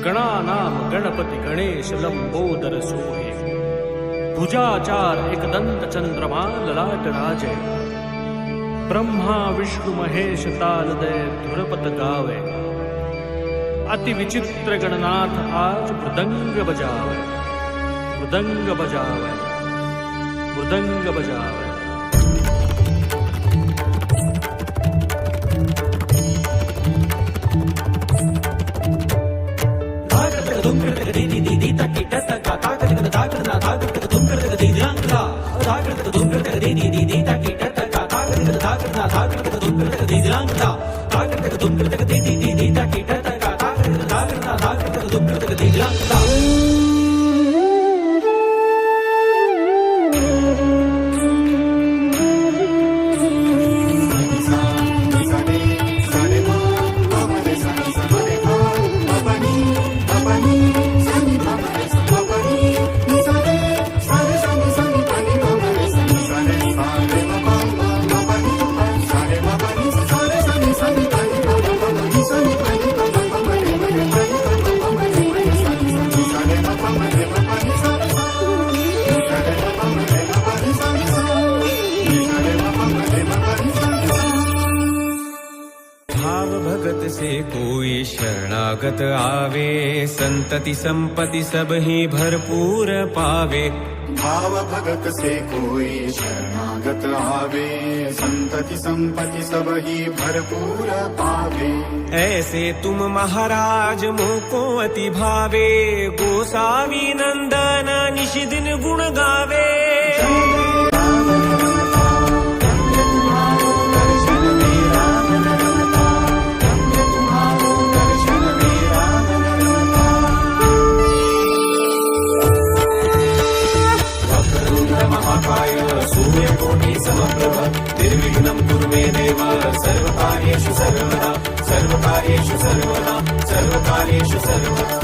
गणानाम गणपती गणेश लंबोदर सोहे भुजाचार एकदंत चंद्रमा ललाट राजे ब्रह्मा विष्णु महेश तालदय धुरपत गावे अति विचित्र गणनाथ आज मृदंग बजावे मृदंग बजावे मृदंग बजावे। भगत से कोई शरणागत आवे संतति संपत्ति सब ही भरपूर पावे। भाव भगत से कोई शरणागत आवे संतति संपत्ति सब ही भरपूर पावे। ऐसे तुम महाराज मोको अति भावे गोसावी नंदन निशि दिन गुण गावे। सूर्यकोटि समप्रभ निर्विघ्नं कुरु मे देव सर्वकार्येषु सर्वदा सर्वकार्येषु सर्वदा सर्वकार्येषु सर्वदा।